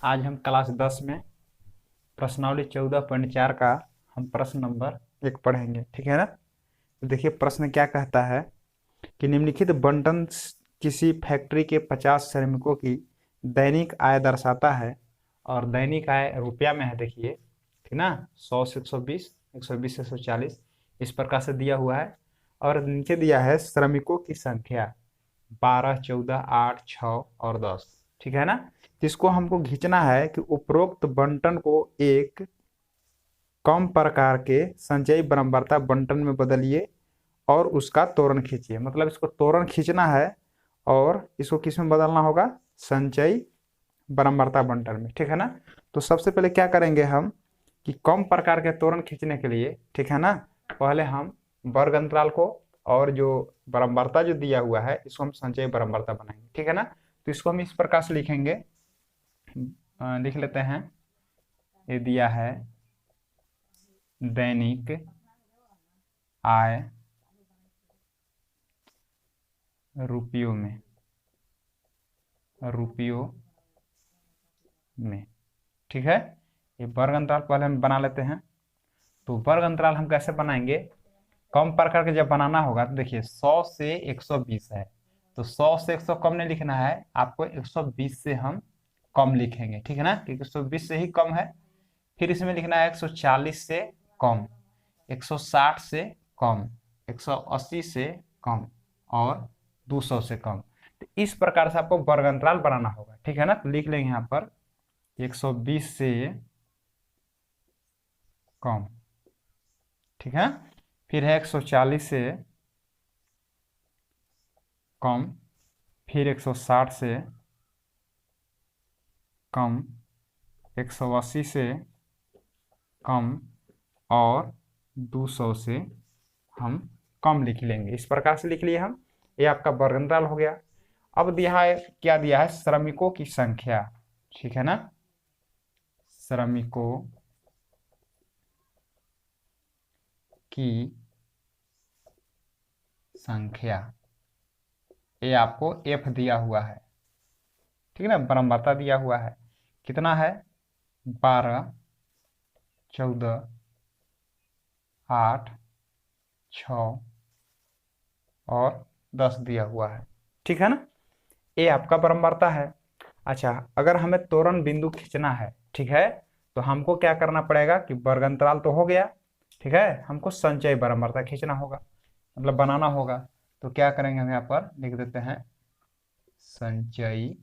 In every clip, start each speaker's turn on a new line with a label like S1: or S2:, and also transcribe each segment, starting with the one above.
S1: आज हम क्लास 10 में प्रश्नावली 14.4 का हम प्रश्न नंबर 1 पढ़ेंगे। ठीक है ना। तो देखिए प्रश्न क्या कहता है कि निम्नलिखित बंटन किसी फैक्ट्री के 50 श्रमिकों की दैनिक आय दर्शाता है और दैनिक आय रुपया में है। देखिए ठीक ना, 100 से 120, 120 से 140 इस प्रकार से दिया हुआ है। और नीचे दिया है श्रमिकों की संख्या 12, 14, 8, 6 और 10। ठीक है ना। इसको हमको खींचना है कि उपरोक्त बंटन को एक कम प्रकार के संचयी बराबरता बंटन में बदलिए और उसका त्वरण खींचिए। मतलब इसको त्वरण खींचना है और इसको किस में बदलना होगा, संचयी बराबरता बंटन में। ठीक है ना। तो सबसे पहले क्या करेंगे हम कि कम प्रकार के त्वरण खींचने के लिए, ठीक है ना, पहले हम वर्ग अंतराल को और जो बराबरता जो दिया हुआ है इसको हम संचयी बराबरता बनाएंगे। ठीक है ना। तो इसको हम इस प्रकार से लिखेंगे, लिख लेते हैं। ये दिया है दैनिक आय रुपयों में, रुपयों में। ठीक है। ये वर्ग अंतराल पहले हम बना लेते हैं। तो वर्ग अंतराल हम कैसे बनाएंगे, कम प्रकार के जब बनाना होगा तो देखिए 100 से 120 है, तो 100 से 100 कम नहीं लिखना है आपको, 120 से हम कम लिखेंगे। ठीक है ना, क्योंकि 120 से ही कम है। फिर इसमें लिखना है 140 से कम, 160 से कम, 180 से कम और 200 से कम। तो इस प्रकार से आपको वर्ग अंतराल बनाना होगा। ठीक है ना। तो लिख लेंगे यहाँ पर 120 से कम। ठीक है। फिर है 140 से कम, फिर 160 से कम, 180 से कम और 200 से हम कम लिख लेंगे। इस प्रकार से लिख लिए हम, ये आपका वर्ग अंतराल हो गया। अब दिया है, क्या दिया है, श्रमिकों की संख्या। ठीक है ना, श्रमिकों की संख्या, ये आपको एफ दिया हुआ है। ठीक है ना, बराबरता दिया हुआ है। कितना है, 12, 14, 8, 6 और 10 दिया हुआ है। ठीक है ना, ये आपका बराबरता है। अच्छा, अगर हमें त्वरण बिंदु खींचना है, ठीक है, तो हमको क्या करना पड़ेगा कि वर्ग अंतराल तो हो गया, ठीक है, हमको संचयी बराबरता खींचना होगा, मतलब बनाना होगा। तो क्या करेंगे, हम यहाँ पर लिख देते हैं संचयी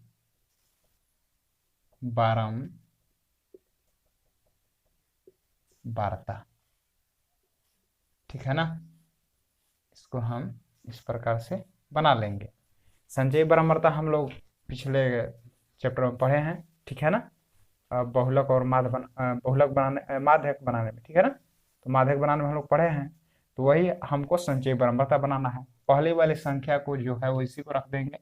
S1: बारंबारता। ठीक है ना, इसको हम इस प्रकार से बना लेंगे। संचयी बारंबारता हम लोग पिछले चैप्टर में पढ़े हैं। ठीक है ना, बहुलक और बहुलक बनाने, माध्यक बनाने में। ठीक है ना, तो माध्यक बनाने में हम लोग पढ़े हैं। तो वही हमको संचयी बारंबारता बनाना है। पहले वाली संख्या को जो है वो इसी को रख देंगे,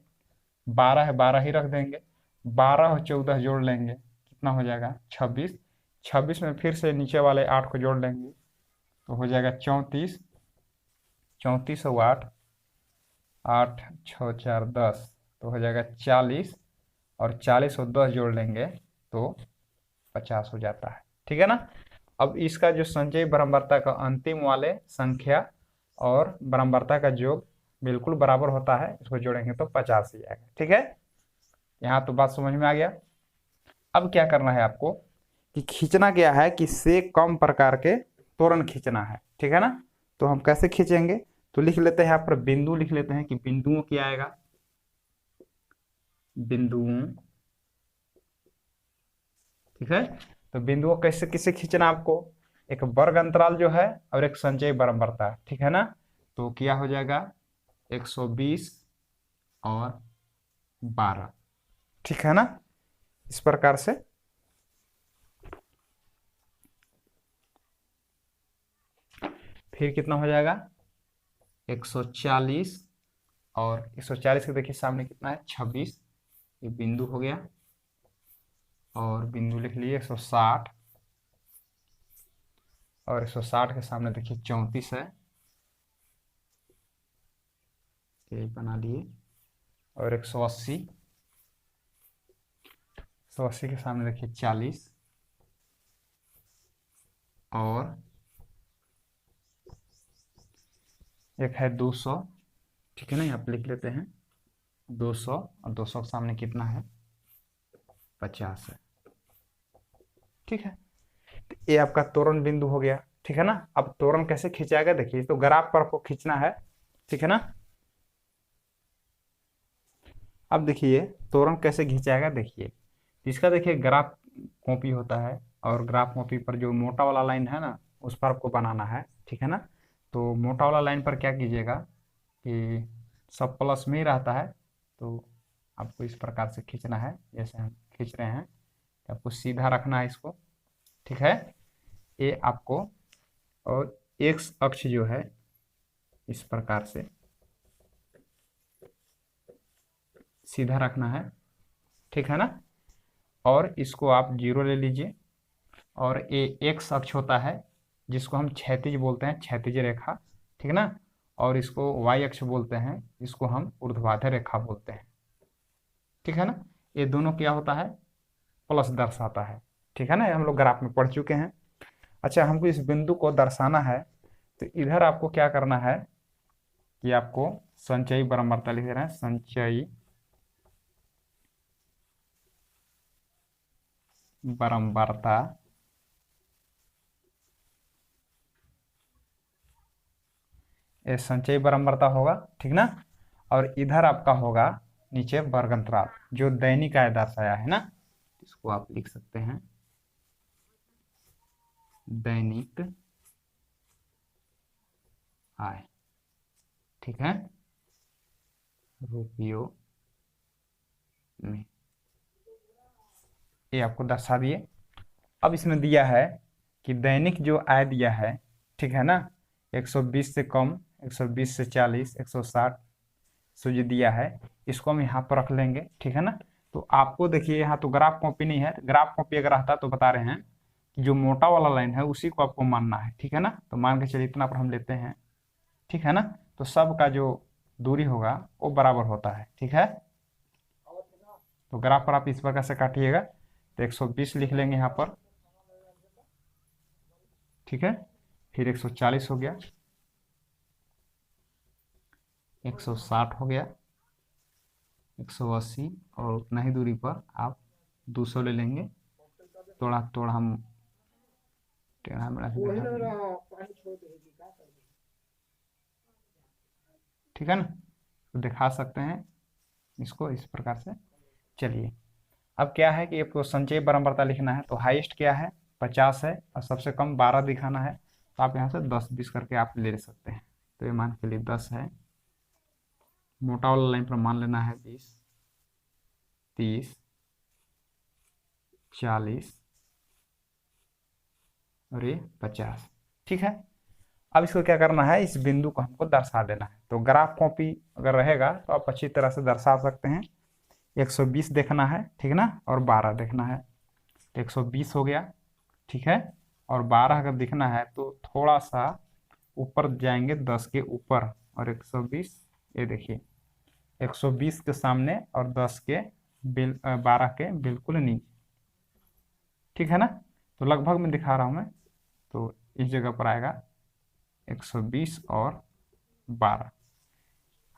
S1: 12 है 12 ही रख देंगे, 12 और 14 जोड़ लेंगे, कितना हो जाएगा 26, 26 में फिर से नीचे वाले 8 को जोड़ लेंगे तो हो जाएगा 34, 34 और 8, 8, 6, 4, 10 तो हो जाएगा 40, और 40 और 10 जोड़ लेंगे तो 50 हो जाता है। ठीक है ना। अब इसका जो संचयी बारंबारता का अंतिम वाले संख्या और बारंबारता का योग बिल्कुल बराबर होता है, इसको जोड़ेंगे तो 50 ही आएगा। ठीक है, यहाँ तो बात समझ में आ गया। अब क्या करना है आपको कि खींचना क्या है कि से कम प्रकार के त्वरण खींचना है। ठीक है ना, तो हम कैसे खींचेंगे, तो लिख लेते हैं यहाँ पर बिंदु, लिख लेते हैं कि बिंदुओं क्या आएगा, बिंदुओं। ठीक है, तो बिंदुओं कैसे किसे खींचना आपको, एक वर्ग अंतराल जो है और एक संचयी बारंबारता। ठीक है ना, तो क्या हो जाएगा 120 और 12। ठीक है ना, इस प्रकार से। फिर कितना हो जाएगा 140 और 140 के देखिए सामने कितना है 26, ये बिंदु हो गया। और बिंदु लिख लिए 160, और 160 के सामने देखिए 34 है, ये बना लिए। और 180 180 के सामने देखिए 40 और एक है 200, ठीक है ना, यहाँ पे लिख लेते हैं 200 और 200 के सामने कितना है 50 है, ठीक है। तो ये आपका तोरण बिंदु हो गया, ठीक है ना। अब तोरण कैसे खींचाएगा देखिए, तो ग्राफ पर आपको खींचना है, ठीक है ना। अब देखिए तोरण कैसे खींचाएगा देखिए, इसका देखिए ग्राफ कॉपी होता है और ग्राफ कॉपी पर जो मोटा वाला लाइन है ना उस पर आपको बनाना है, ठीक है ना। तो मोटा वाला लाइन पर क्या कीजिएगा कि सब प्लस में ही रहता है, तो आपको इस प्रकार से खींचना है जैसे हम खींच रहे हैं, तो आपको सीधा रखना है इसको, ठीक है। ये आपको और एक्स अक्ष जो है इस प्रकार से सीधा रखना है, ठीक है ना। और इसको आप जीरो ले लीजिए और ये एक्स अक्ष होता है जिसको हम क्षैतिज बोलते हैं, क्षैतिज रेखा, ठीक है ना। और इसको वाई अक्ष बोलते हैं, इसको हम ऊर्ध्वाधर रेखा बोलते हैं, ठीक है ना। ये दोनों क्या होता है प्लस दर्शाता है, ठीक है ना, ये हम लोग ग्राफ में पढ़ चुके हैं। अच्छा हमको इस बिंदु को दर्शाना है, तो इधर आपको क्या करना है कि आपको संचयी बराबरता लिख रहे हैं, संचयी बराबरता ये संचयी बराबरता होगा, ठीक ना। और इधर आपका होगा नीचे वर्ग अंतराल जो दैनिक आय दर्शाया है ना, इसको आप लिख सकते हैं दैनिक आय, ठीक है, रुपयों में, ये आपको दर्शा दिए। अब इसमें दिया है कि दैनिक जो आय दिया है, ठीक है ना, 120 से कम, 120 से 40, 160 सो जो दिया है इसको हम यहाँ पर रख लेंगे, ठीक है ना। तो आपको देखिए यहाँ तो ग्राफ कॉपी नहीं है, ग्राफ कॉपी अगर रहता तो बता रहे हैं कि जो मोटा वाला लाइन है उसी को आपको मानना है, ठीक है ना। तो मान के चलिए इतना पर हम लेते हैं, ठीक है ना। तो सबका जो दूरी होगा वो बराबर होता है, ठीक है। तो ग्राफ पर आप इस प्रकार से काटिएगा, तो 120 लिख लेंगे यहाँ पर, ठीक है। फिर 140 हो गया, 160 हो गया, 180 और उतना ही दूरी पर आप 200 ले लेंगे, थोड़ा थोड़ा हम टेढ़ा मेढ़ा से दिखा देंगे, ठीक है ना। तो दिखा सकते हैं इसको इस प्रकार से। चलिए अब क्या है कि आपको संचयी बराबरता लिखना है, तो हाईएस्ट क्या है 50 है और सबसे कम 12 दिखाना है, तो आप यहाँ से 10-20 करके आप ले सकते हैं। तो ये मान के लिए 10 है, मोटा वाला लाइन पर मान लेना है 20, 30, 40 और ये 50, ठीक है। अब इसको क्या करना है, इस बिंदु को हमको दर्शा देना है। तो ग्राफ कॉपी अगर रहेगा तो आप अच्छी तरह से दर्शा सकते हैं। 120 देखना है, ठीक ना, और 12 देखना है, तो 120 हो गया, ठीक है। और 12 अगर दिखना है तो थोड़ा सा ऊपर जाएंगे 10 के ऊपर, और 120 ये देखिए 120 के सामने और 10 के 12 के बिल्कुल नीचे, ठीक है ना। तो लगभग में दिखा रहा हूं मैं, तो इस जगह पर आएगा 120 और 12।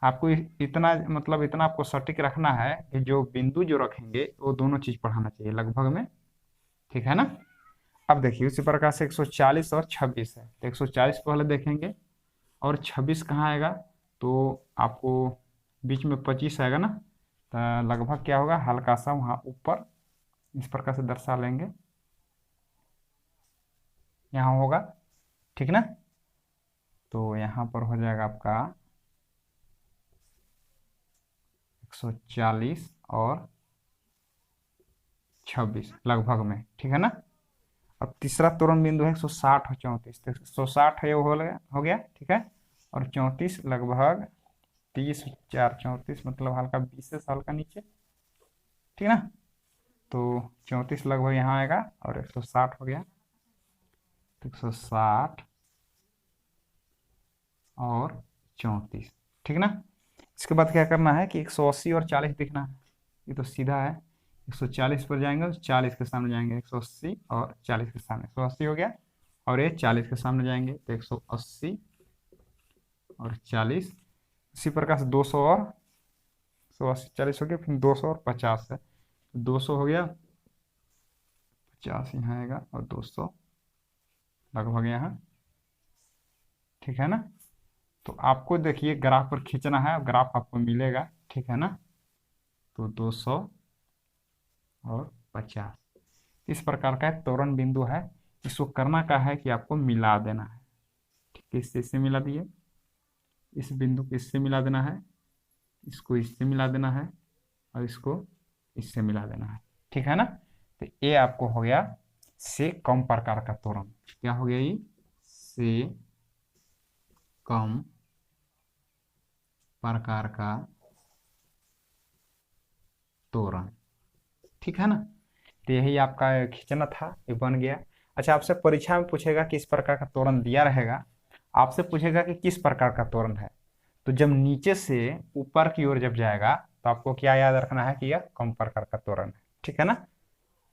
S1: आपको इतना मतलब इतना आपको सटीक रखना है कि जो बिंदु जो रखेंगे वो दोनों चीज पढ़ाना चाहिए लगभग में, ठीक है ना। अब देखिए उसी प्रकार से 140 और 26 है, तो 140 पहले देखेंगे और 26 कहाँ आएगा, तो आपको बीच में 25 आएगा ना, तो लगभग क्या होगा हल्का सा वहाँ ऊपर इस प्रकार से दर्शा लेंगे, यहाँ होगा, ठीक ना। तो यहाँ पर हो जाएगा आपका 140 और 26 लगभग में, ठीक है ना। अब तीसरा त्वरण बिंदु है 160 और 34, तो 160 है वो हो गया, ठीक है। और 34 लगभग 30, 4, 34 मतलब हल्का 20 से हल्का नीचे, ठीक है ना। तो 34 लगभग यहाँ आएगा और 160 हो गया, तो 160 और 34, ठीक ना। इसके बाद क्या करना है कि 180 और 40 दिखना है, ये तो सीधा है, 140 पर जाएंगे और 40 के सामने जाएंगे, 180 और 40 के सामने, 180 हो गया। और ये 40 के सामने जाएंगे तो 180 और 40। इसी प्रकार से 200 और 180 40 हो गया, फिर 200 और 50 है, 200 हो गया, 50 यहाँ आएगा और 200 लगभग यहाँ। ठीक है ना। तो आपको देखिए ग्राफ पर खींचना है, ग्राफ आपको मिलेगा। ठीक है ना। तो 200 और 50 इस प्रकार का एक त्वरण बिंदु है। इसको करना क्या है कि आपको मिला देना है। ठीक है, इससे मिला दिए, इस बिंदु को इससे मिला देना है, इसको इससे मिला देना है और इसको इससे मिला देना है। ठीक है ना। तो ये आपको हो गया से कम प्रकार का त्वरण। क्या हो गया ये? से कम प्रकार का त्वरण। ठीक है ना। तो यही आपका खींचना था, ये बन गया। अच्छा, आपसे परीक्षा में पूछेगा किस प्रकार का त्वरण दिया रहेगा, आपसे पूछेगा कि किस प्रकार का त्वरण है। तो जब नीचे से ऊपर की ओर जब जाएगा तो आपको क्या याद रखना है कि यह कम प्रकार का त्वरण है। ठीक है ना।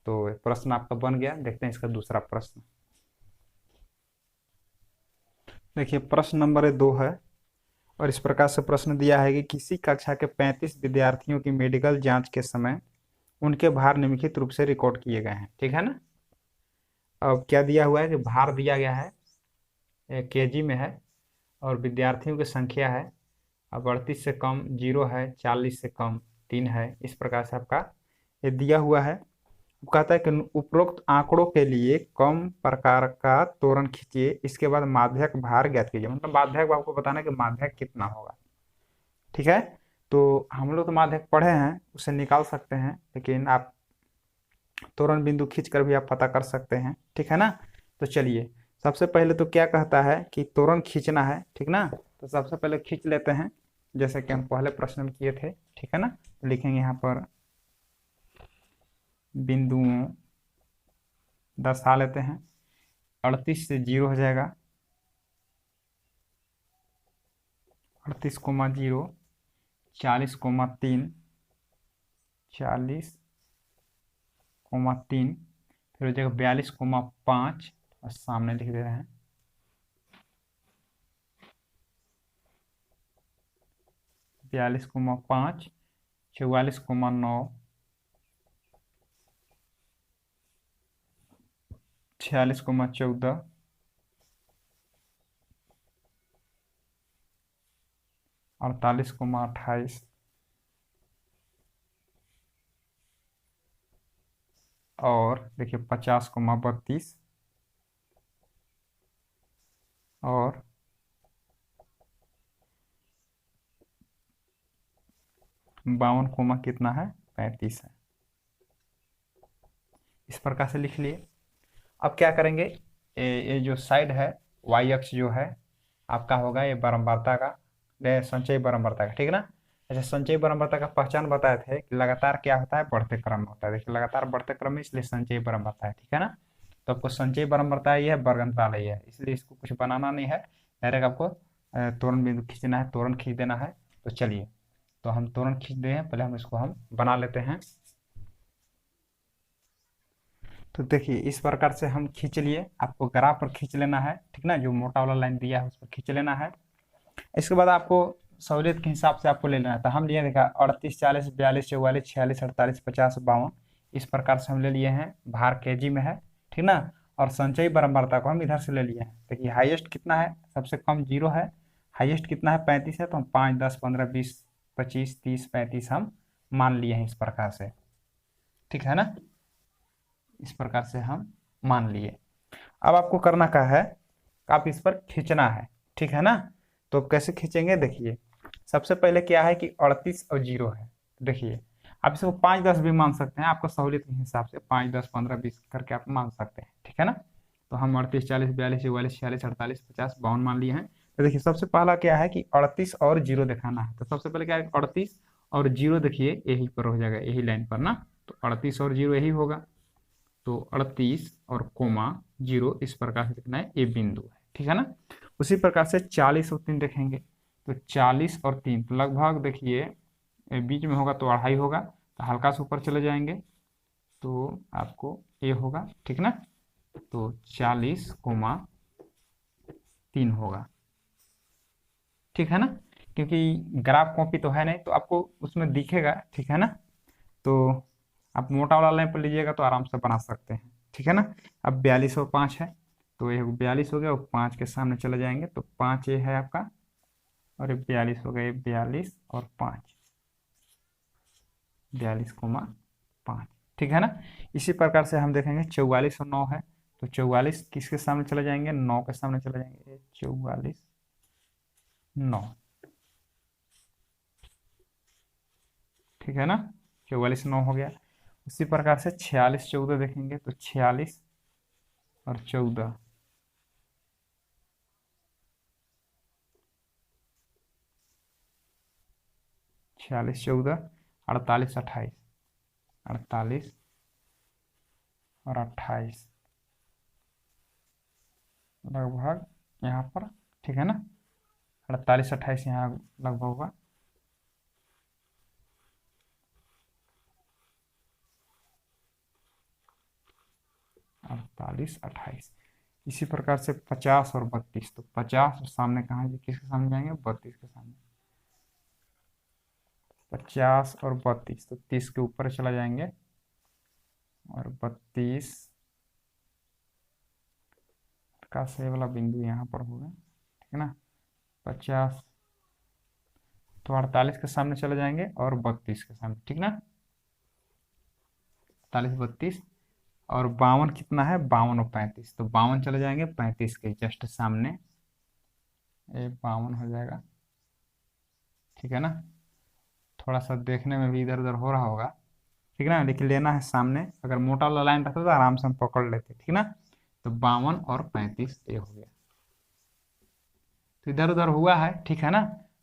S1: तो प्रश्न आपका बन गया। देखते हैं इसका दूसरा प्रश्न। देखिए प्रश्न नंबर 2 है और इस प्रकार से प्रश्न दिया है कि किसी कक्षा के 35 विद्यार्थियों की मेडिकल जांच के समय उनके भार निम्नलिखित रूप से रिकॉर्ड किए गए हैं। ठीक है ना। अब क्या दिया हुआ है कि भार दिया गया है केजी में है और विद्यार्थियों की संख्या है अब 38 से कम 0 है, 40 से कम 3 है। इस प्रकार से आपका ये दिया हुआ है। कहता है कि उपरोक्त आंकड़ों के लिए कम प्रकार का त्वरण खींचिए, इसके बाद माध्यक भार ज्ञात कीजिए। मतलब माध्यक आपको बताना है कि माध्यक कितना होगा। ठीक है। तो हम लोग तो माध्यक पढ़े हैं, उसे निकाल सकते हैं, लेकिन आप त्वरण बिंदु खींच कर भी आप पता कर सकते हैं। ठीक है ना। तो चलिए सबसे पहले तो क्या कहता है कि त्वरण खींचना है। ठीक ना। तो सबसे पहले खींच लेते हैं जैसे कि हम पहले प्रश्न में किए थे। ठीक है ना। तो लिखेंगे यहाँ पर बिंदुओं दर्शा लेते हैं। 38 से 0 हो जाएगा, 38,0, 40,3, 40,3, फिर हो जाएगा 42,5 और सामने लिख दे रहे हैं 42,5, 44,9, 46,14, 48,28 और देखिए 50,32 और 52, कितना है 35 है। इस प्रकार से लिख लिए। अब क्या करेंगे, ये जो साइड है वाई अक्ष जो है आपका होगा ये बारंबारता का, संचयी बारंबारता का। ठीक है ना। अच्छा, संचयी बारंबारता का पहचान बताए थे कि लगातार क्या होता है, बढ़ते क्रम में होता है। देखिए लगातार बढ़ते क्रम में, इसलिए संचयी बारंबारता है। ठीक है ना। तो आपको संचयी बारंबारता ये है, वर्ग अंतराल ये है, इसलिए इसको कुछ बनाना नहीं है, डायरेक्ट आपको त्वरण बिंदु खींचना है, त्वरण खींच देना है। तो चलिए, तो हम त्वरण खींच दे हैं, पहले हम इसको हम बना लेते हैं। तो देखिए इस प्रकार से हम खींच लिए, आपको ग्राफ पर खींच लेना है। ठीक ना। जो मोटा वाला लाइन दिया है उस पर खींच लेना है। इसके बाद आपको सहूलियत के हिसाब से आपको ले लेना है। तो हम लिए देखा 38, 40, 42, 44, 46, 48, 50, 52 इस प्रकार से हम ले लिए हैं। भार केजी में है। ठीक ना। और संचयी बारंबारता को हम इधर से ले लिए हैं। देखिए हाईएस्ट कितना है, सबसे कम 0 है, हाईएस्ट कितना है 35 है। तो हम 5, 10, 15, 20, 25, 30, 35 हम मान लिए हैं इस प्रकार से। ठीक है ना। इस प्रकार से हम मान लिए। अब आपको करना क्या है, आप इस पर खींचना है। ठीक है ना। तो कैसे खींचेंगे, देखिए सबसे पहले क्या है कि 38 और 0 है। देखिए आप इसको 5, 10 भी मान सकते हैं, आपको सहूलियत के हिसाब से 5, 10, 15, 20 करके आप मान सकते हैं। ठीक है ना। तो हम 38, 40, 42, 44, 46, 48, 50, 52 मान लिए हैं। तो देखिए सबसे पहला क्या है कि 38 और 0 दिखाना है। तो सबसे पहले क्या है 38 और 0, देखिए यही पर हो जाएगा, यही लाइन पर ना। तो 38 और 0 यही होगा। तो 38 और कोमा 0 इस प्रकार से लिखना है, ये बिंदु है। ठीक है ना। उसी प्रकार से 40 और 3 देखेंगे। तो 40 और 3 तो लगभग देखिए बीच में होगा तो 2.5 होगा, तो हल्का से ऊपर चले जाएंगे तो आपको ए होगा, ठीक ना। तो 40,3 होगा, ठीक है ना। क्योंकि ग्राफ कॉपी तो है नहीं तो आपको उसमें दिखेगा, ठीक है ना। तो आप मोटा वाला लाइन पर लीजिएगा तो आराम से बना सकते हैं, ठीक है ना। अब 42 और 5 है, तो ये 42 हो गया और 5 के सामने चले जाएंगे तो 5 ये है आपका, और ये 42 हो गया, ये 42 और 5, 42,5, ठीक है ना। इसी प्रकार से हम देखेंगे 44 और 9 है, तो 44 किसके सामने चले जाएंगे, 9 के सामने चले जाएंगे, 44 9, ठीक है ना। 44 9 हो गया। उसी प्रकार से 46 14 देखेंगे तो 46 और 14, 46 14, 48 28, 48 और 28 लगभग यहाँ पर, ठीक है ना। 48 28 यहाँ लगभग होगा, 48 28। इसी प्रकार से 50 और 32, तो 50 और सामने कहाँ है, किसके सामने जाएंगे, 32 के सामने। 50 और 32 तो 30 के ऊपर चला जाएंगे, और 32 का सही वाला बिंदु यहाँ पर होगा, ठीक है ना। 50 तो 48 के सामने चले जाएंगे और 32 के सामने, ठीक ना। 48 32 और 52 कितना है, 52 और 35, तो 52 चले जाएंगे 35 के जस्ट सामने, ये 52 हो जाएगा, ठीक है ना। थोड़ा सा देखने में भी इधर उधर हो रहा होगा, ठीक ना, लेकिन लेना है सामने। अगर मोटा वाला लाइन रहता तो आराम से हम पकड़ लेते, ठीक ना। तो 52 और 35 ये हो गया, तो इधर उधर हुआ है, ठीक है ना।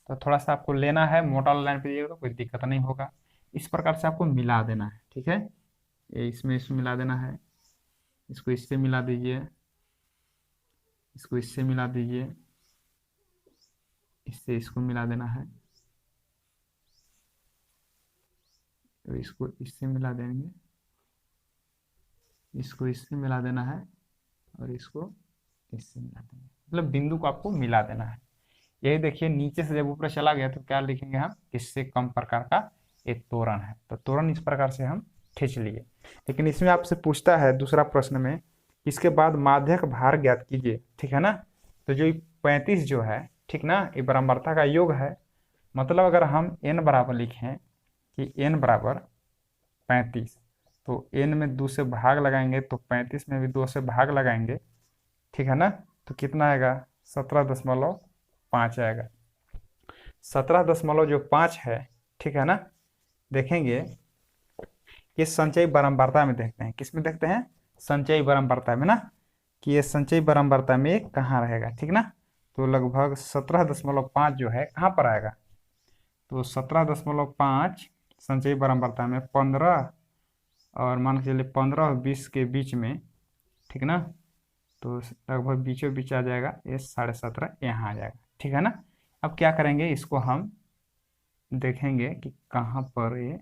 S1: तो थोड़ा सा आपको लेना है, मोटा वाला लाइन पे दिएगा तो कोई दिक्कत नहीं होगा। इस प्रकार से आपको मिला देना है, ठीक है। ये इसमें मिला देना है, इसको इससे मिला दीजिए, इसको इससे मिला दीजिए, इससे इसको मिला देना है, तो इसको इससे मिला देंगे, इसको इससे मिला देना है, और इसको इससे मिला देंगे, मतलब बिंदु को आपको मिला देना है। यही देखिए नीचे से जब ऊपर चला गया तो क्या लिखेंगे हम, इससे कम प्रकार का एक तोरण है, तो तोरण इस प्रकार से हम खींच लिए। लेकिन इसमें आपसे पूछता है दूसरा प्रश्न में, इसके बाद माध्यक भार ज्ञात कीजिए, ठीक है ना। तो जो 35 जो है, ठीक ना, ये बराबरता का योग है। मतलब अगर हम n बराबर लिखें कि n बराबर 35, तो n में 2 से भाग लगाएंगे तो 35 में भी 2 से भाग लगाएंगे, ठीक है ना। तो कितना आएगा, 17.5 आएगा। 17.5 है, ठीक है ना। देखेंगे ये संचयी बारंबारता में देखते हैं, किस में देखते हैं, संचयी बारंबारता में ना, कि ये संचयी बारंबारता में कहाँ रहेगा, ठीक ना। तो लगभग 17.5 जो है कहाँ पर आएगा, तो 17.5 संचयी बारंबारता में 15 और मान के चलिए 15 और 20 के बीच में, ठीक ना। तो लगभग बीचों बीच आ जाएगा, ये 17.5 यहाँ आ जाएगा, ठीक है ना। अब क्या करेंगे, इसको हम देखेंगे कि कहाँ पर ये,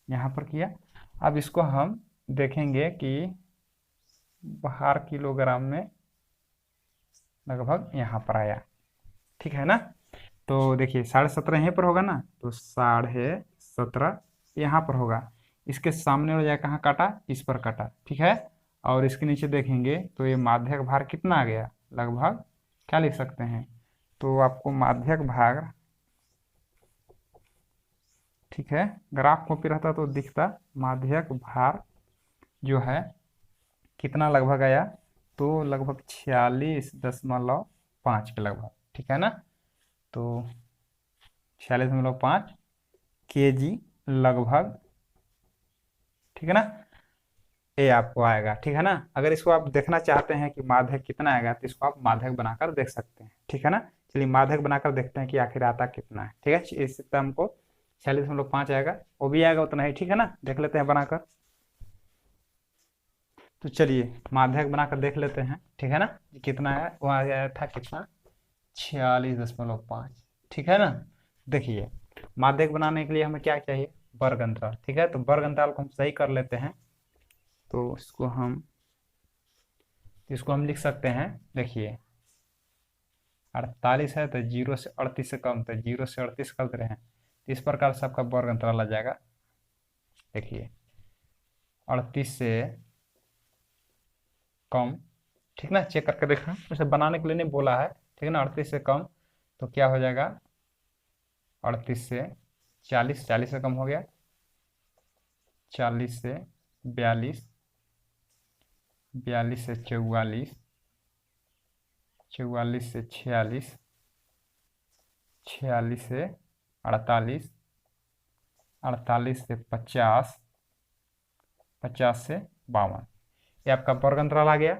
S1: यहाँ पर किया। अब इसको हम देखेंगे कि भार किलोग्राम में लगभग यहाँ पर आया, ठीक है ना। तो देखिए 17.5 यहीं पर होगा ना, तो 17.5 यहाँ पर होगा। इसके सामने हो जाए कहाँ काटा, इस पर काटा, ठीक है। और इसके नीचे देखेंगे तो ये माध्यक भार कितना आ गया, लगभग क्या लिख सकते हैं, तो आपको माध्यक भार, ठीक है, ग्राफ कॉपी रहता तो दिखता, माध्यक भार जो है कितना लगभग आया, तो लगभग 46.5 के लगभग, ठीक है ना। तो 46.5 kg लगभग, ठीक है ना, ये आपको आएगा, ठीक है ना। अगर इसको आप देखना चाहते हैं कि माध्यक कितना आएगा तो इसको आप माध्यक बनाकर देख सकते हैं, ठीक है ना। चलिए माध्यक बनाकर देखते हैं कि आखिर आता कितना है, ठीक है। इससे तो हमको 46.5 आएगा, वो भी आएगा उतना ही, ठीक है ना। देख लेते हैं बनाकर, तो चलिए माध्यक बनाकर देख लेते हैं, ठीक है ना। कितना आया, वो आया था कितना, 46.5, ठीक है ना। देखिए माध्यक बनाने के लिए हमें क्या चाहिए, वर्ग अंतराल। ठीक है, तो वर्ग अंतराल को हम सही कर लेते हैं। तो इसको हम लिख सकते हैं। देखिए 48 है तो 0 से 38 से कम, तो 0 से 38 कर दे रहे हैं, तो इस प्रकार से आपका वर्ग अंतराल आ जाएगा। देखिए 38 से कम, ठीक ना, चेक करके देखना, उसे बनाने के लिए नहीं बोला है, ठीक है ना। 38 से कम तो क्या हो जाएगा, 38 से 40, 40 से कम हो गया, 40 से 42, 42 से 44, 44 से 46, 46 से 48, 48 से 50, 50 से 52, ये आपका वर्ग अंतराल आ गया।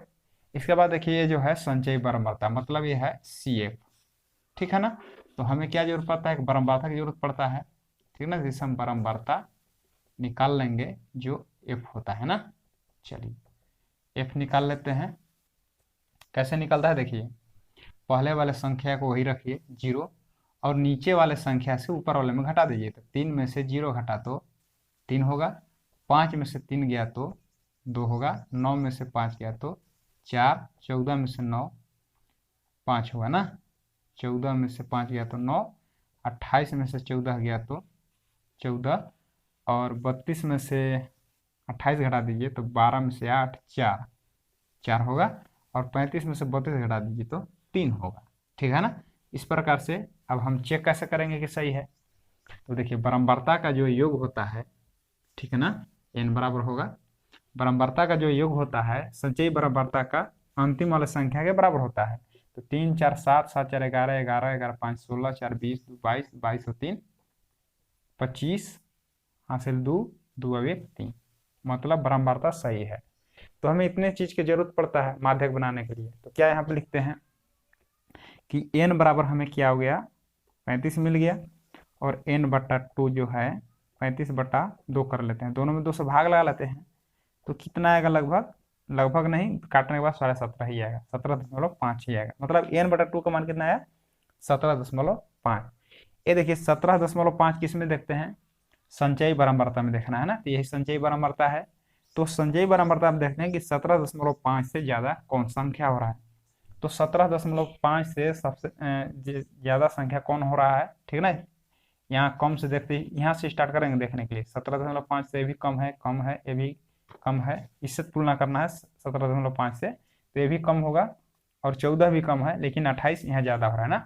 S1: इसके बाद देखिए ये जो है संचयी बारंबारता, मतलब ये है CF, ठीक है ना। तो हमें क्या जरूरत पड़ता है, एक बारंबारता की जरूरत पड़ता है, ठीक ना, जिससे हम बारंबारता निकाल लेंगे जो F होता है ना। चलिए F निकाल लेते हैं। कैसे निकलता है, देखिए पहले वाले संख्या को वही रखिए 0, और नीचे वाले संख्या से ऊपर वाले में घटा दीजिए। तो 3 में से 0 घटा तो 3 होगा, 5 में से 3 गया तो 2 होगा, 9 में से 5 गया तो 4, 14 में से 9, 5 होगा ना, 14 में से 5 गया तो 9, 28 में से 14 गया तो 14, और 32 में से 28 घटा दीजिए तो 12 में से 8, 4, 4 होगा, और 35 में से 32 घटा दीजिए तो 3 होगा, ठीक है ना। इस प्रकार से अब हम चेक कैसे करेंगे कि सही है। तो देखिए बारंबारता का जो योग होता है, ठीक है ना, n बराबर होगा, बारंबारता का जो योग होता है संचयी बारंबारता का अंतिम वाले संख्या के बराबर होता है। तो 3 4 7, 7 4 11, 11 11 5 16, 4 20, 22, 22 और 3 25, हासिल 2, 2 और 1 3, मतलब बारंबारता सही है। तो हमें इतने चीज की जरूरत पड़ता है माध्यक बनाने के लिए। तो क्या यहाँ पे लिखते हैं कि n बराबर हमें क्या हो गया, 35 मिल गया, और n/2 जो है 35/2 कर लेते हैं, दोनों में 2 से भाग लगा लेते हैं। तो कितना आएगा, लगभग, लगभग नहीं, काटने के बाद 17.5 ही आएगा, 17.5 ही आएगा, मतलब n/2 का मान कितना आया, 17.5। ये देखिए 17.5 किस में देखते हैं, संचयी बारंबारता में देखना है ना, तो यही संचयी बारंबारता है। तो संचयी बारंबारता में देखते हैं कि 17.5 से ज्यादा कौन संख्या हो रहा है। तो 17.5 से सबसे ज्यादा संख्या कौन हो रहा है, ठीक है ना। यहाँ कम से देखते, यहाँ से स्टार्ट करेंगे देखने के लिए, 17.5 से ये भी कम है, कम है, ये भी कम है, इससे तुलना करना है 17.5 से, तो ये भी कम होगा, और 14 भी कम है, लेकिन 28 यहाँ ज्यादा हो रहा है ना।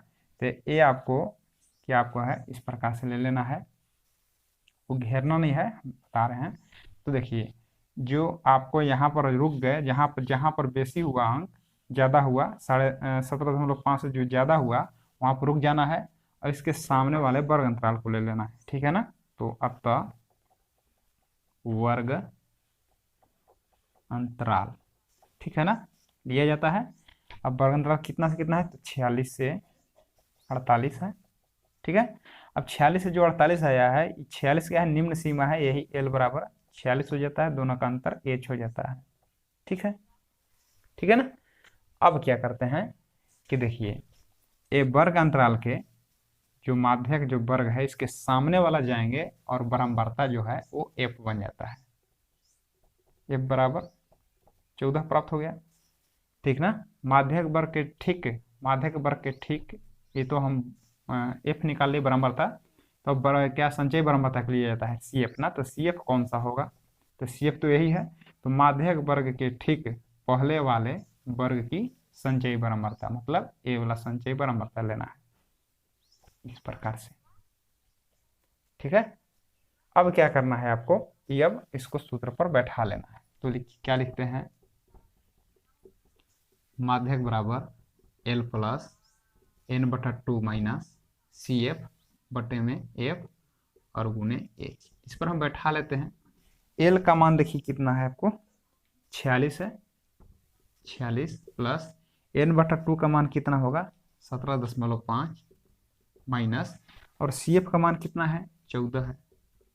S1: तो ये आपको क्या, आपको है इस प्रकार से ले लेना है, वो घेरना नहीं है, बता रहे हैं। तो देखिए जो आपको यहाँ पर रुक गए, जहाँ पर बेसी हुआ अंक, ज्यादा हुआ, 17.5 से जो ज्यादा हुआ वहां पर रुक जाना है, और इसके सामने वाले वर्ग अंतराल को ले लेना है, ठीक है ना। तो अतः वर्ग अंतराल, ठीक है ना, लिया जाता है। अब वर्ग अंतराल कितना से कितना है, तो 46 से 48 है, ठीक है। अब 46 से जो 48 आया है, 46 क्या है, निम्न सीमा है, यही L बराबर 46 हो जाता है, दोनों का अंतर H हो जाता है, ठीक है, ठीक है ना। अब क्या करते हैं कि देखिए ये वर्ग अंतराल के जो माध्यक जो वर्ग है इसके सामने वाला जाएंगे, और बारंबारता जो है वो F बन जाता है, F बराबर 14 प्राप्त हो गया, ठीक ना। माध्यक वर्ग के ठीक, माध्यक वर्ग के ठीक, ये तो हम F निकाल लिए बारंबारता। तो क्या संचयी बारंबारता के लिए जाता है CF ना, तो CF कौन सा होगा, तो CF तो यही है। तो माध्यक वर्ग के ठीक पहले वाले वर्ग की संचयी बारंबारता, मतलब ए वाला संचयी बारंबारता लेना है, इस प्रकार से, ठीक है। अब क्या करना है आपको कि अब इसको सूत्र पर बैठा लेना है। तो क्या लिखते हैं, माध्यक बराबर L plus n/2 minus CF बटे में F और गुने H, इस पर हम बैठा लेते हैं। L का मान देखिए कितना है आपको, 46 है, 46 प्लस n/2 का मान कितना होगा, 17.5 माइनस, और CF का मान कितना है, 14 है,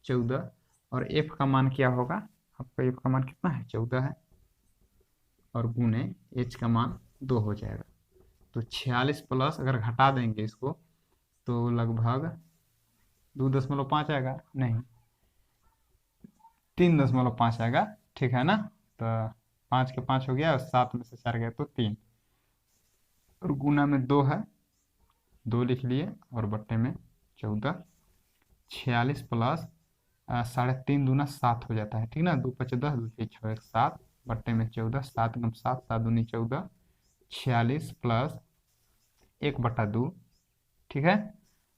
S1: 14, और F का मान क्या होगा, आपका F का मान कितना है, 14 है, और गुने H का मान 2 हो जाएगा। तो 46 प्लस, अगर घटा देंगे इसको तो लगभग 2.5 आएगा, नहीं 3.5 आएगा, ठीक है ना। तो 5 के 5 हो गया और 7 में से 4 गया तो 3, और गुना में 2 है, 2 लिख लिए, और बट्टे में 14, 46 प्लस 3.5 दूना 7 हो जाता है, ठीक ना। 2 5 10, 2 6 6 1 7, बट्टे में 14, 7 गुना 7, 7 दूनी 14, 46 प्लस 1/2, ठीक है।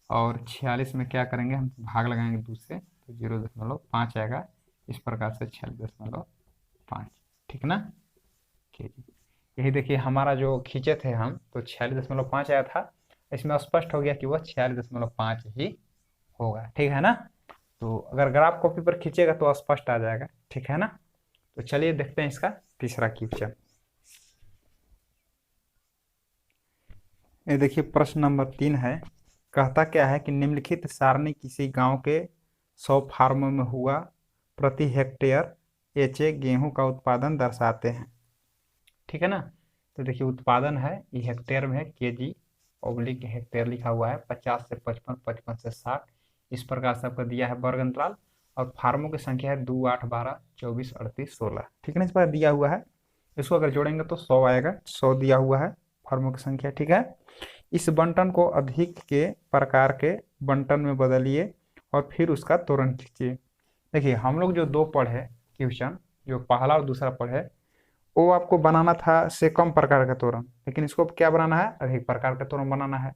S1: और 46 में क्या करेंगे हम, भाग लगाएंगे 2 से, तो 0.5 आएगा। इस प्रकार से 46.5, ठीक ना। ठीक, यही देखिए हमारा जो खींचे थे हम, तो 46.5 आया था। इसमें स्पष्ट हो गया कि वह 46.5 ही होगा, ठीक है ना। तो अगर ग्राफ कॉपी पर खींचेगा तो स्पष्ट आ जाएगा, ठीक है ना। तो चलिए देखते हैं इसका तीसरा क्वेश्चन। ये देखिए प्रश्न नंबर 3 है। कहता क्या है कि निम्नलिखित सारणी किसी गांव के 100 फार्मों में हुआ प्रति हेक्टेयर एच गेहूं का उत्पादन दर्शाते हैं, ठीक है ना। तो देखिए उत्पादन है, ये हेक्टेयर में है, केजी ऑब्लिक हेक्टेयर लिखा हुआ है, 50 से 55, 55 से 60, इस प्रकार से आपका दिया है वर्ग अंतराल। और फार्मों की संख्या है 2 8 12 24 38 16, ठीक है ना। इस पर दिया हुआ है, इसको अगर जोड़ेंगे तो 100 आएगा, 100 दिया हुआ है फार्मों की संख्या, ठीक है। इस बंटन को अधिक के प्रकार के बंटन में बदलिए और फिर उसका त्वरण खींचिए। देखिए हम लोग जो 2 पढ़े क्वेश्चन, जो पहला और दूसरा पढ़े, वो आपको बनाना था से कम प्रकार का तोरण, लेकिन इसको क्या बनाना है, अधिक प्रकार का तोरण बनाना है।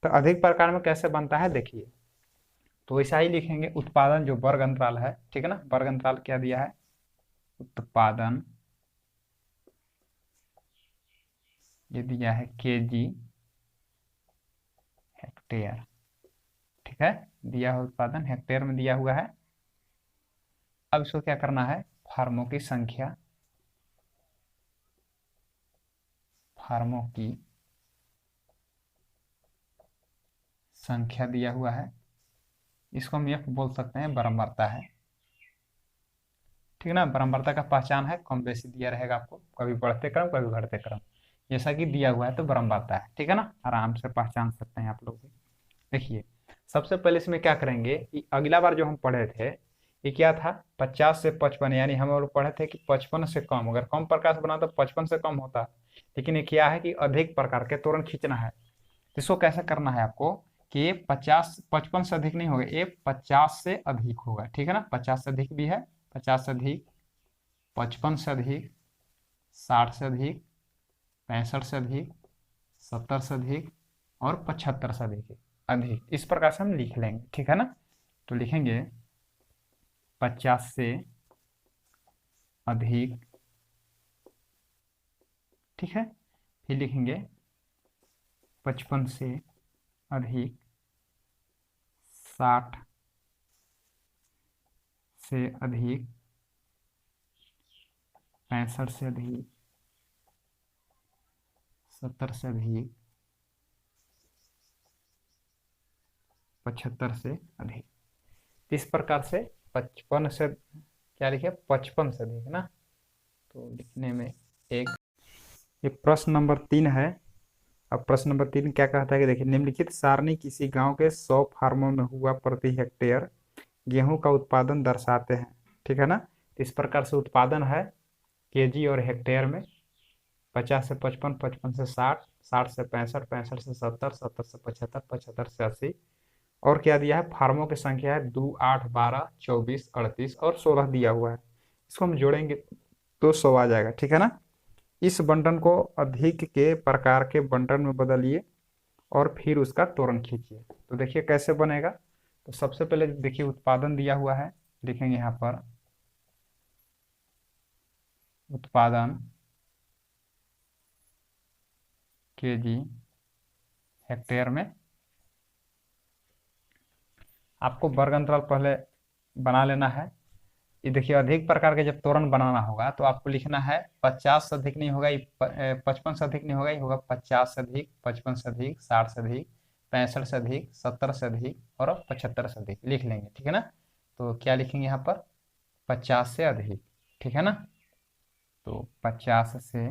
S1: तो अधिक प्रकार में कैसे बनता है देखिए, तो ऐसा ही लिखेंगे, उत्पादन जो वर्ग अंतराल है, ठीक है ना। वर्ग अंतराल क्या दिया है, उत्पादन ये दिया है केजी हेक्टेयर, ठीक है, दिया है उत्पादन हेक्टेयर में दिया हुआ है। अब इसको क्या करना है, फार्मों की संख्या, फार्मों की संख्या दिया हुआ है, इसको हम यह बोल सकते हैं बारंबारता है, ठीक है ना। बारंबारता का पहचान है, कम बेसी दिया रहेगा आपको, कभी बढ़ते क्रम कभी घटते क्रम, जैसा कि दिया हुआ है तो बारंबारता है, ठीक है ना, आराम से पहचान सकते हैं आप लोग भी। देखिए सबसे पहले इसमें क्या करेंगे कि अगला बार जो हम पढ़े थे, ये क्या था, 50 से 55, यानी हम लोग पढ़े थे कि 55 से कम, अगर कम प्रकार से बना तो 55 से कम होता, लेकिन ये क्या है कि अधिक प्रकार के त्वरण खींचना है। इसको कैसे करना है आपको कि ये 50 55 से अधिक नहीं होगा, ये 50 से अधिक होगा, ठीक है ना। 50 से अधिक भी है, 50 से अधिक, 55 से अधिक, 60 से अधिक, 65 से अधिक, 70 से अधिक, और 75 से अधिक, अधिक, इस प्रकार से हम लिख लेंगे, ठीक है ना। तो लिखेंगे 50 से अधिक, ठीक है, फिर लिखेंगे 55 से अधिक, 60 से अधिक, 65 से अधिक, 70 से अधिक, 75 से अधिक, इस प्रकार से 55 से क्या लिखे, 55 से अधिक ना। तो लिखने में एक, ये प्रश्न नंबर 3 है। अब प्रश्न नंबर 3 क्या कहता है कि देखिए निम्नलिखित सारणी किसी गांव के 100 फार्मों में हुआ प्रति हेक्टेयर गेहूं का उत्पादन दर्शाते हैं, ठीक है ना। तो इस प्रकार से उत्पादन है केजी और हेक्टेयर में, 50 से 55, 55 से 60, 60 से 65, 65 से 70, 70 से 75, 75 से 80, और क्या दिया है, फार्मों की संख्या है 2 8 12 24 38 और 16 दिया हुआ है। इसको हम जोड़ेंगे तो 100 आ जाएगा, ठीक है ना। इस बंटन को अधिक के प्रकार के बंटन में बदलिए और फिर उसका त्वरण खींचिए। तो देखिए कैसे बनेगा, तो सबसे पहले देखिए उत्पादन दिया हुआ है, लिखेंगे यहाँ पर उत्पादन केजी हेक्टेयर में। आपको वर्ग अंतराल पहले बना लेना है। ये देखिए अधिक प्रकार के जब तोरण बनाना होगा तो आपको लिखना है 50 से अधिक नहीं होगा, ये 55 से अधिक नहीं होगा, ये होगा 50 से अधिक, 55 से अधिक, 60 से अधिक, 65 से अधिक, 70 से अधिक, और 75 से अधिक लिख लेंगे, ठीक है ना। तो क्या लिखेंगे यहाँ पर, 50 से अधिक, ठीक है ना। तो 50 से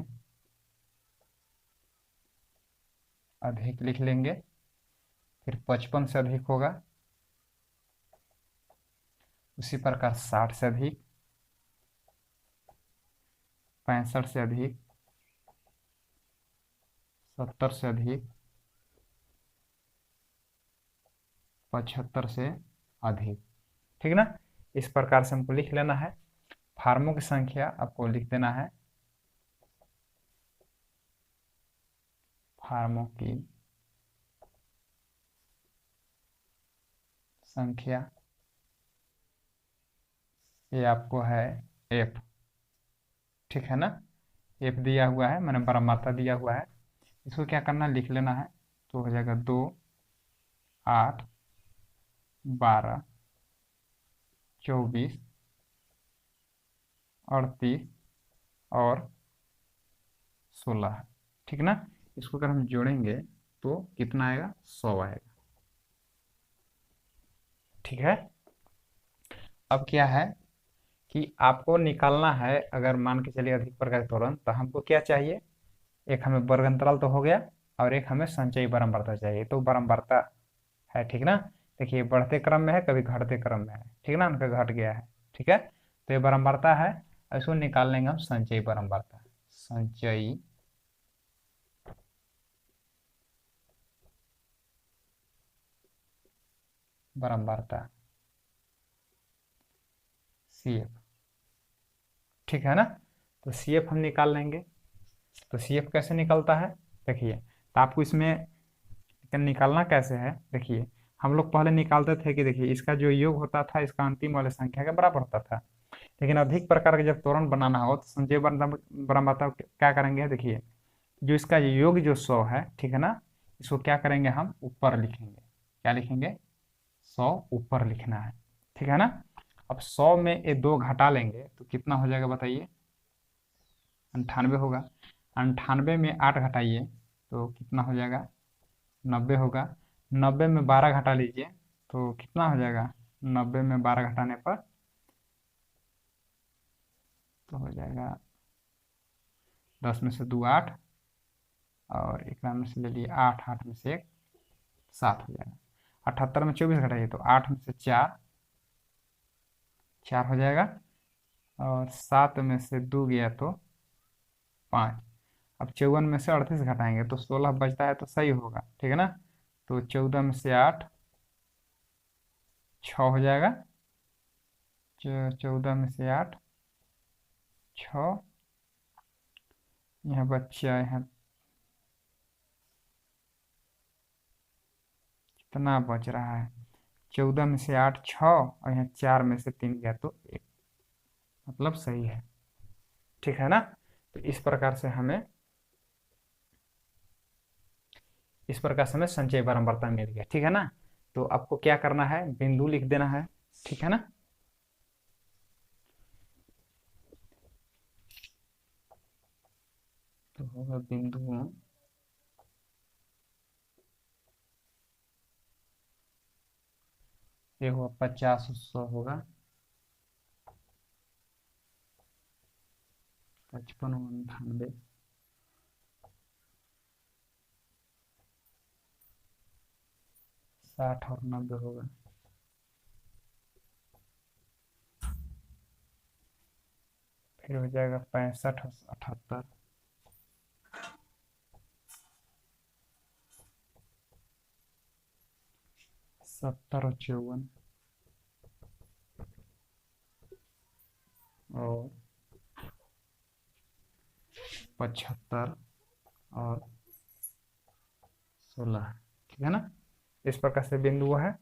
S1: अधिक लिख लेंगे, फिर 55 से अधिक होगा, उसी प्रकार 60 से अधिक, 65 से अधिक, 70 से अधिक, 75 से अधिक। ठीक ना, इस प्रकार से हमको लिख लेना है। फार्मों की संख्या आपको लिख देना है, फार्मों की संख्या, ये आपको है एफ। ठीक है ना, एफ दिया हुआ है, मैंने बारंबारता दिया हुआ है। इसको क्या करना, लिख लेना है। तो हो जाएगा 2, 8, 12, 24, 38 और 16। ठीक ना, इसको अगर हम जोड़ेंगे तो कितना आएगा, 100 आएगा। ठीक है, अब क्या है कि आपको निकालना है, अगर मान के चलिए अधिक प्रकार के त्वरण, तो हमको क्या चाहिए, एक हमें वर्ग अंतराल तो हो गया, और एक हमें संचयी बारंबारता चाहिए। तो बारंबारता है, ठीक ना। देखिए बढ़ते क्रम में है, कभी घटते क्रम में है, ठीक ना, उनका घट गया है। ठीक है, तो ये बारंबारता है, इसको निकाल लेंगे हम संचयी बारंबारता। संचयी बारंबारता CF। ठीक है ना, तो CF हम निकाल लेंगे। तो CF कैसे निकलता है, देखिए, तो आपको इसमें निकालना कैसे है, देखिए, हम लोग पहले निकालते थे कि देखिए इसका जो योग होता था इसका अंतिम वाले संख्या के बराबर होता था। लेकिन अधिक प्रकार के जब त्वरण बनाना हो तो संचयी बारंबारता क्या करेंगे, देखिए, जो इसका योग जो 100 है, ठीक है ना, इसको क्या करेंगे, हम ऊपर लिखेंगे। क्या लिखेंगे, 100 ऊपर लिखना है। ठीक है ना, अब 100 में ये 2 घटा लेंगे तो कितना हो जाएगा बताइए, 98 होगा। 98 में 8 घटाइए तो कितना हो जाएगा, 90 होगा। 90 में 12 घटा लीजिए तो कितना हो जाएगा, 90 में 12 घटाने पर तो हो जाएगा 10 में से 2 8, और एक में से ले लिए 8, 8 में से 1 7 हो जाएगा। 78 में 24 घटाइए तो 8 में से 4 4 हो जाएगा, और 7 में से 2 गया तो 5। अब 54 में से 38 घटाएंगे तो 16 बचता है, तो सही होगा। ठीक है ना, तो 14 में से 8 6 हो जाएगा। 14 में से 8 6, यहाँ बच्चा यहाँ कितना बच रहा है, 14 में से 8 6, और यहाँ 4 में से 3 गया तो 1, मतलब सही है। ठीक है ना, तो इस प्रकार से हमें संचयी बारंबारता मिल गया। ठीक है ना, तो आपको क्या करना है, बिंदु लिख देना है। ठीक है ना, तो होगा बिंदु, ये हुआ 50 100 होगा, 55 98, 60 और 90 होगा। फिर हो जाएगा 65 और 78, 70 और 54, और 75 और 16। ठीक है ना, इस प्रकार से बिंदु है।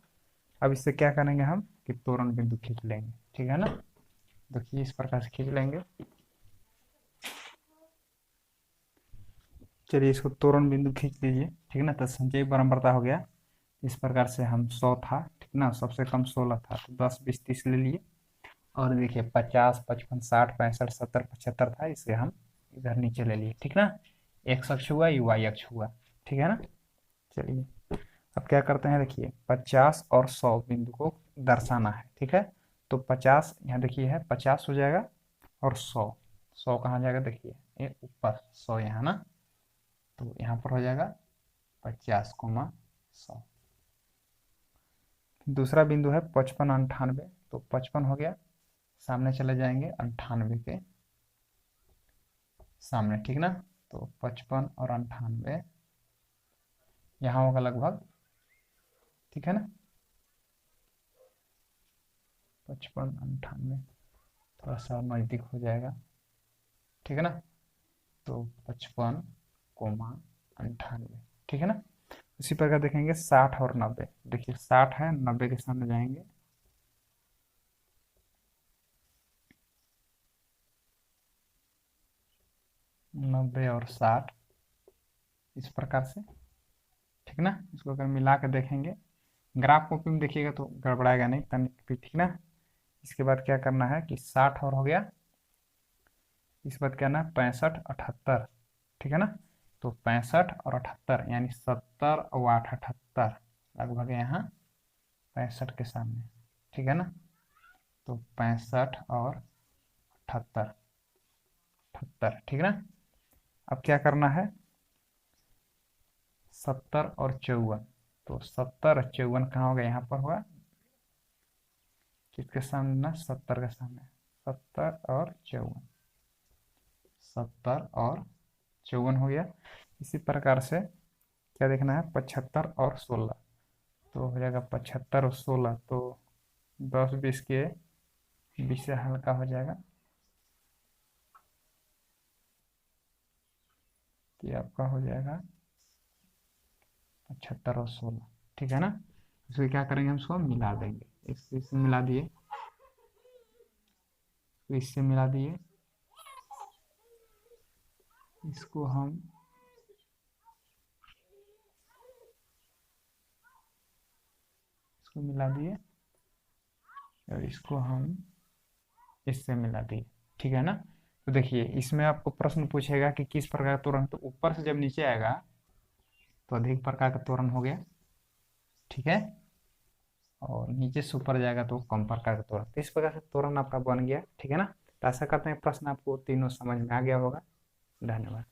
S1: अब इससे क्या करेंगे हम कि त्वरण बिंदु खींच लेंगे। ठीक है ना, देखिए इस प्रकार से खींच लेंगे। चलिए इसको त्वरण बिंदु खींच लीजिए। ठीक है ना, तो संचयी बारंबारता हो गया। इस प्रकार से हम 100 था, ठीक ना, सबसे कम 16 था, तो 10 20 30 ले लिए। और देखिए 50 55 60 65 70 75 था, इसे हम इधर नीचे ले लिए। ठीक ना, एक्स अक्ष हुआ, y अक्ष हुआ। ठीक है ना, चलिए अब क्या करते हैं, देखिए 50 और 100 बिंदु को दर्शाना है। ठीक है, तो 50 यहाँ देखिए है, 50 हो जाएगा, और 100 100 कहाँ जाएगा, देखिए ये ऊपर 100 यहाँ ना, तो यहाँ पर हो जाएगा 50 100। दूसरा बिंदु है 55 98, तो 55 हो गया, सामने चले जाएंगे 98 के सामने, ठीक ना। तो 55 और 98 यहाँ होगा लगभग, ठीक है ना। 55 98 थोड़ा सा नज़दीक हो जाएगा, ठीक है ना। तो 55, 98, ठीक है ना। इसी प्रकार देखेंगे 60 और 90, देखिए 60 है, 90 के सामने जाएंगे, 90 और 60 इस प्रकार से, ठीक ना। इसको अगर मिला कर देखेंगे, ग्राफ कॉपी में देखिएगा तो गड़बड़ाएगा नहीं तनिक भी, ठीक ना। इसके बाद क्या करना है कि 60 और हो गया, इस बात क्या ना 65 78, ठीक है ना। तो 65 और 78 यानी 70 और 8 78 लगभग यहाँ 65 के सामने, ठीक है ना। तो 65 और 78 78, ठीक ना। अब क्या करना है 70 और 54, तो 70 और 54 कहाँ होगा, यहाँ पर होगा, किसके सामने ना 70 के सामने, 70 और 54, 70 और 54 हो गया। इसी प्रकार से क्या देखना है 75 और 16, तो हो जाएगा 75 और 16, तो 10 20 के 20 से हल्का हो जाएगा, कि आपका हो जाएगा 75 और 16, ठीक है ना। इसको क्या करेंगे, हम इसको मिला देंगे, इससे मिला दिए, तो इससे मिला दिए, इसको हम इसको मिला दिए और इसको हम इससे मिला दिए, ठीक है ना। तो देखिए इसमें आपको प्रश्न पूछेगा कि किस प्रकार का त्वरण, तो ऊपर से जब नीचे आएगा तो अधिक प्रकार का त्वरण हो गया, ठीक है, और नीचे से ऊपर जाएगा तो कम प्रकार का त्वरण, तो इस प्रकार से त्वरण आपका बन गया, ठीक है ना। तो आशा करते हैं प्रश्न आपको तीनों समझ में आ गया होगा। धन्यवाद।